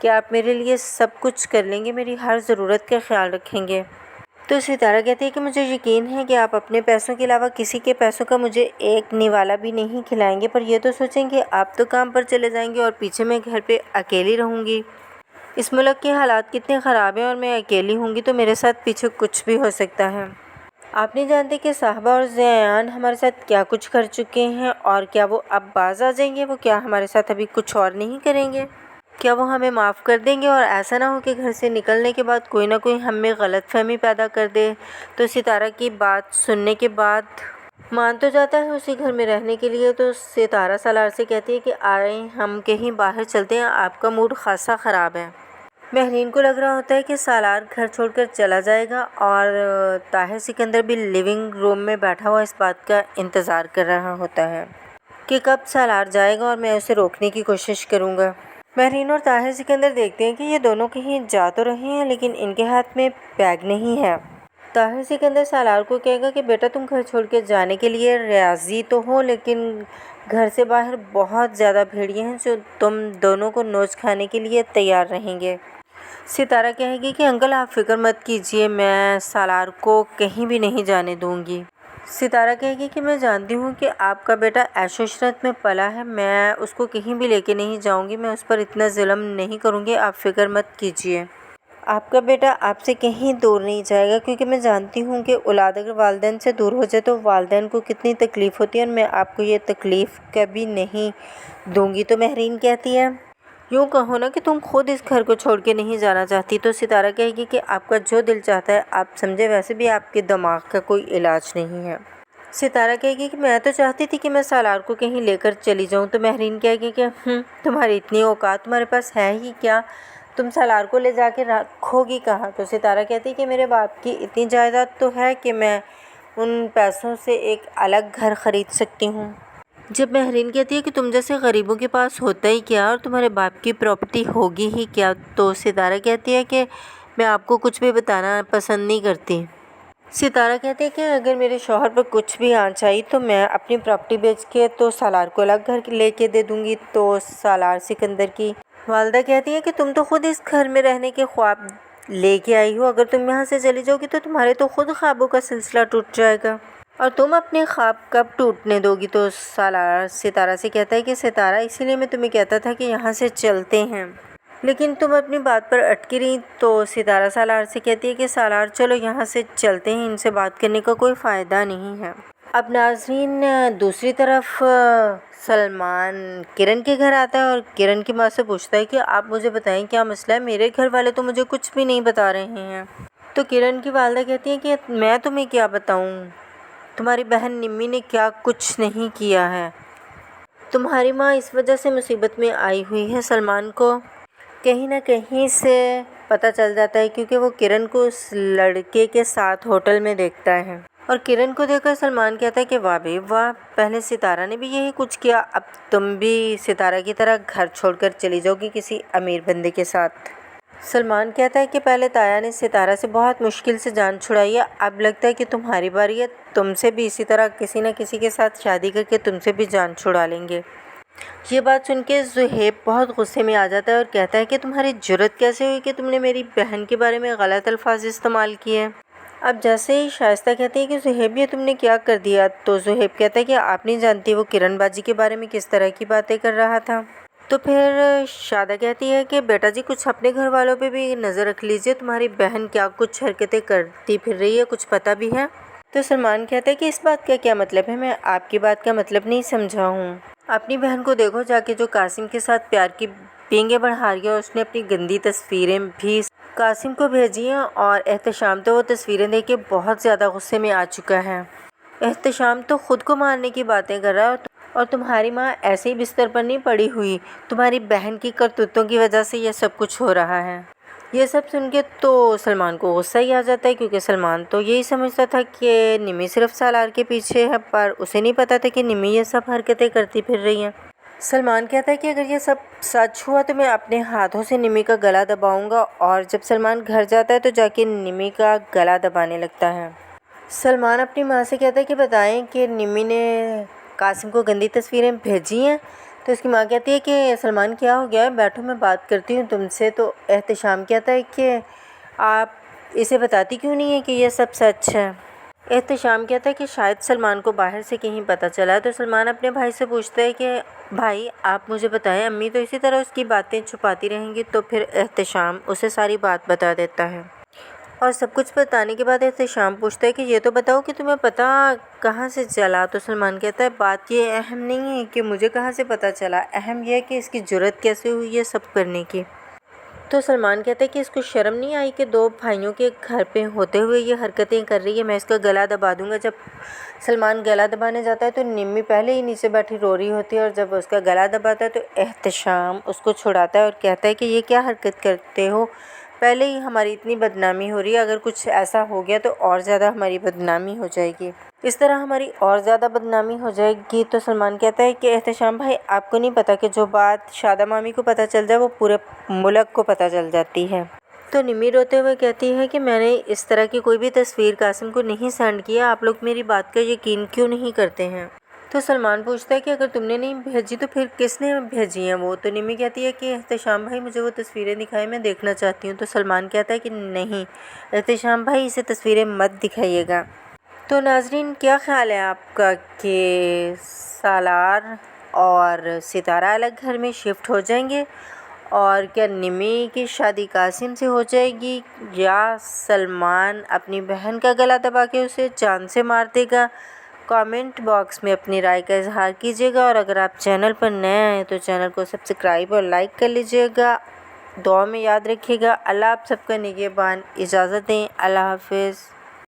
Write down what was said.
کہ آپ میرے لیے سب کچھ کر لیں گے، میری ہر ضرورت کا خیال رکھیں گے۔ تو ستارہ کہتی ہے کہ مجھے یقین ہے کہ آپ اپنے پیسوں کے علاوہ کسی کے پیسوں کا مجھے ایک نوالا بھی نہیں کھلائیں گے، پر یہ تو سوچیں کہ آپ تو کام پر چلے جائیں گے اور پیچھے میں گھر پہ اکیلی رہوں گی۔ اس ملک کے حالات کتنے خراب ہیں اور میں اکیلی ہوں گی تو میرے ساتھ پیچھے کچھ بھی ہو سکتا ہے۔ آپ نہیں جانتے کہ صاحبہ اور زیان ہمارے ساتھ کیا کچھ کر چکے ہیں، اور کیا وہ اب باز آ جائیں گے؟ وہ کیا ہمارے ساتھ ابھی کچھ اور نہیں کریں گے؟ کیا وہ ہمیں معاف کر دیں گے؟ اور ایسا نہ ہو کہ گھر سے نکلنے کے بعد کوئی نہ کوئی ہم میں غلط فہمی پیدا کر دے۔ تو ستارہ کی بات سننے کے بعد مان تو جاتا ہے اسی گھر میں رہنے کے لیے۔ تو ستارہ سالار سے کہتی ہے کہ آئیں ہم کہیں باہر چلتے ہیں، آپ کا موڈ خاصا خراب ہے۔ مہرین کو لگ رہا ہوتا ہے کہ سالار گھر چھوڑ کر چلا جائے گا، اور طاہر سکندر بھی لیونگ روم میں بیٹھا ہوا اس بات کا انتظار کر رہا ہوتا ہے کہ کب سالار جائے گا اور میں اسے روکنے کی کوشش کروں گا۔ مہرین اور طاہر سکندر دیکھتے ہیں کہ یہ دونوں کہیں جا تو رہے ہیں لیکن ان کے ہاتھ میں بیگ نہیں ہے۔ طاہر سکندر سالار کو کہے گا کہ بیٹا تم گھر چھوڑ کے جانے کے لیے راضی تو ہو، لیکن گھر سے باہر بہت زیادہ بھیڑیے ہیں جو تم دونوں کو نوچ کھانے کے لیے تیار رہیں گے۔ ستارہ کہے گی کہ انکل آپ فکر مت کیجیے، میں سالار کو کہیں بھی نہیں جانے دوں گی۔ ستارہ کہے گی کہ میں جانتی ہوں کہ آپ کا بیٹا عیش و عشرت میں پلا ہے، میں اس کو کہیں بھی لے کے نہیں جاؤں گی، میں اس پر اتنا ظلم نہیں کروں گی، آپ فکر مت کیجیے۔ آپ کا بیٹا آپ سے کہیں دور نہیں جائے گا، کیونکہ میں جانتی ہوں کہ اولاد اگر والدین سے دور ہو جائے تو والدین کو کتنی تکلیف ہوتی ہے، اور میں آپ کو یہ تکلیف کبھی نہیں دوں گی۔ تو مہرین کہتی ہے یوں کہو نا کہ تم خود اس گھر کو چھوڑ کے نہیں جانا چاہتی۔ تو ستارہ کہے گی کہ آپ کا جو دل چاہتا ہے آپ سمجھے، ویسے بھی آپ کے دماغ کا کوئی علاج نہیں ہے۔ ستارہ کہے گی کہ میں تو چاہتی تھی کہ میں سالار کو کہیں لے کر چلی جاؤں۔ تو مہرین کہے گی کہ تمہاری اتنی اوقات تمہارے پاس ہے ہی کیا، تم سالار کو لے جا کے رکھو گی کہاں؟ تو ستارہ کہتی ہے کہ میرے باپ کی اتنی جائیداد تو ہے کہ میں ان پیسوں سے ایک الگ گھر خرید سکتی ہوں۔ جب مہرین کہتی ہے کہ تم جیسے غریبوں کے پاس ہوتا ہی کیا اور تمہارے باپ کی پراپرٹی ہوگی ہی کیا، تو ستارہ کہتی ہے کہ میں آپ کو کچھ بھی بتانا پسند نہیں کرتی۔ ستارہ کہتی ہے کہ اگر میرے شوہر پر کچھ بھی آنچ آئی تو میں اپنی پراپرٹی بیچ کے تو سالار کو الگ گھر لے کے دے دوں گی۔ تو سالار سکندر کی والدہ کہتی ہے کہ تم تو خود اس گھر میں رہنے کے خواب لے کے آئی ہو، اگر تم یہاں سے چلی جاؤ گی تو تمہارے تو خود خوابوں کا سلسلہ ٹوٹ جائے گا، اور تم اپنے خواب کب ٹوٹنے دو گی؟ تو سالار ستارہ سے کہتا ہے کہ ستارہ اسی لیے میں تمہیں کہتا تھا کہ یہاں سے چلتے ہیں، لیکن تم اپنی بات پر اٹکی رہی۔ تو ستارہ سالار سے کہتی ہے کہ سالار چلو یہاں سے چلتے ہیں، ان سے بات کرنے کا کوئی فائدہ نہیں ہے۔ اب ناظرین دوسری طرف سلمان کرن کے گھر آتا ہے اور کرن کی ماں سے پوچھتا ہے کہ آپ مجھے بتائیں کیا مسئلہ ہے، میرے گھر والے تو مجھے کچھ بھی نہیں بتا رہے ہیں۔ تو کرن کی والدہ کہتی ہیں کہ میں تمہیں کیا بتاؤں، تمہاری بہن نمی نے کیا کچھ نہیں کیا ہے، تمہاری ماں اس وجہ سے مصیبت میں آئی ہوئی ہے۔ سلمان کو کہیں نہ کہیں سے پتہ چل جاتا ہے کیونکہ وہ کرن کو اس لڑکے کے ساتھ ہوٹل میں دیکھتا ہے، اور کرن کو دیکھ کر سلمان کہتا ہے کہ واہ بھائی واہ، پہلے ستارہ نے بھی یہی کچھ کیا، اب تم بھی ستارہ کی طرح گھر چھوڑ کر چلی جاؤ گی کسی امیر بندے کے ساتھ۔ سلمان کہتا ہے کہ پہلے تایا نے ستارہ سے بہت مشکل سے جان چھڑائی ہے، اب لگتا ہے کہ تمہاری باری ہے، تم سے بھی اسی طرح کسی نہ کسی کے ساتھ شادی کر کے تم سے بھی جان چھڑا لیں گے۔ یہ بات سن کے زہیب بہت غصے میں آ جاتا ہے اور کہتا ہے کہ تمہاری جرت کیسے ہوئی کہ تم نے میری بہن کے بارے میں غلط الفاظ استعمال کیے۔ اب جیسے ہی شائستہ کہتی ہے کہ زہیب یہ تم نے کیا کر دیا، تو زہیب کہتا ہے کہ آپ نہیں جانتی وہ کرن باجی کے بارے میں کس طرح کی باتیں کر رہا تھا۔ تو پھر شادہ کہتی ہے کہ بیٹا جی کچھ اپنے گھر والوں پہ بھی نظر رکھ لیجئے، تمہاری بہن کیا کچھ حرکتیں کرتی پھر رہی ہے، کچھ پتہ بھی ہے؟ تو سلمان کہتا ہے کہ اس بات کا کیا مطلب ہے، میں آپ کی بات کا مطلب نہیں سمجھا ہوں۔ اپنی بہن کو دیکھو جا کے جو قاسم کے ساتھ پیار کی پینگیں بڑھا رہی ہے، اور اس نے اپنی گندی تصویریں بھی قاسم کو بھیجی ہیں، اور احتشام تو وہ تصویریں دیکھ کے بہت زیادہ غصے میں آ چکا ہے۔ احتشام تو خود کو مارنے کی باتیں کر رہا ہے، اور تمہاری ماں ایسے ہی بستر پر نہیں پڑی ہوئی، تمہاری بہن کی کرتوتوں کی وجہ سے یہ سب کچھ ہو رہا ہے۔ یہ سب سن کے تو سلمان کو غصہ ہی آ جاتا ہے، کیونکہ سلمان تو یہی سمجھتا تھا کہ نمی صرف سالار کے پیچھے ہے، پر اسے نہیں پتا تھا کہ نمی یہ سب حرکتیں کرتی پھر رہی ہیں۔ سلمان کہتا ہے کہ اگر یہ سب سچ ہوا تو میں اپنے ہاتھوں سے نمی کا گلا دباؤں گا، اور جب سلمان گھر جاتا ہے تو جا کے نمی کا گلا دبانے لگتا ہے۔ سلمان اپنی ماں سے کہتا ہے کہ بتائیں کہ نمی نے قاسم کو گندی تصویریں بھیجی ہیں۔ تو اس کی ماں کہتی ہے کہ سلمان کیا ہو گیا ہے، بیٹھو میں بات کرتی ہوں تم سے۔ تو احتشام کہتا ہے کہ آپ اسے بتاتی کیوں نہیں ہے کہ یہ سب سچ ہے۔ احتشام کہتا ہے کہ شاید سلمان کو باہر سے کہیں پتہ چلا ہے۔ تو سلمان اپنے بھائی سے پوچھتا ہے کہ بھائی آپ مجھے بتائیں، امی تو اسی طرح اس کی باتیں چھپاتی رہیں گی۔ تو پھر احتشام اسے ساری بات بتا دیتا ہے، اور سب کچھ بتانے کے بعد احتشام پوچھتا ہے کہ یہ تو بتاؤ کہ تمہیں پتہ کہاں سے چلا۔ تو سلمان کہتا ہے بات یہ اہم نہیں ہے کہ مجھے کہاں سے پتہ چلا، اہم یہ ہے کہ اس کی جرأت کیسے ہوئی یہ سب کرنے کی۔ تو سلمان کہتا ہے کہ اس کو شرم نہیں آئی کہ 2 بھائیوں کے گھر پہ ہوتے ہوئے یہ حرکتیں کر رہی ہے، میں اس کا گلا دبا دوں گا۔ جب سلمان گلا دبانے جاتا ہے تو نمی پہلے ہی نیچے بیٹھی رو رہی ہوتی ہے، اور جب اس کا گلا دباتا ہے تو احتشام اس کو چھڑاتا ہے اور کہتا ہے کہ یہ کیا حرکت کرتے ہو، پہلے ہی ہماری اتنی بدنامی ہو رہی ہے، اگر کچھ ایسا ہو گیا تو اور زیادہ ہماری بدنامی ہو جائے گی، اس طرح ہماری اور زیادہ بدنامی ہو جائے گی۔ تو سلمان کہتا ہے کہ احتشام بھائی آپ کو نہیں پتہ کہ جو بات شادہ مامی کو پتہ چل جائے وہ پورے ملک کو پتہ چل جاتی ہے۔ تو نمی روتے ہوئے کہتی ہے کہ میں نے اس طرح کی کوئی بھی تصویر قاسم کو نہیں سینڈ کیا، آپ لوگ میری بات کا یقین کیوں نہیں کرتے ہیں۔ تو سلمان پوچھتا ہے کہ اگر تم نے نہیں بھیجی تو پھر کس نے بھیجی ہیں وہ۔ تو نمی کہتی ہے کہ احتشام بھائی مجھے وہ تصویریں دکھائیں، میں دیکھنا چاہتی ہوں۔ تو سلمان کہتا ہے کہ نہیں احتشام بھائی اسے تصویریں مت دکھائیے گا۔ تو ناظرین کیا خیال ہے آپ کا کہ سالار اور ستارہ الگ گھر میں شفٹ ہو جائیں گے، اور کیا نمی کی شادی قاسم سے ہو جائے گی، یا سلمان اپنی بہن کا گلا دبا کے اسے جان سے مار دے گا؟ کامنٹ باکس میں اپنی رائے کا اظہار کیجیے گا، اور اگر آپ چینل پر نئے ہیں تو چینل کو سبسکرائب اور لائک کر لیجیے گا۔ دعا میں یاد رکھیے گا۔ اللہ آپ سب کا نگہبان۔ اجازت دیں، اللہ حافظ۔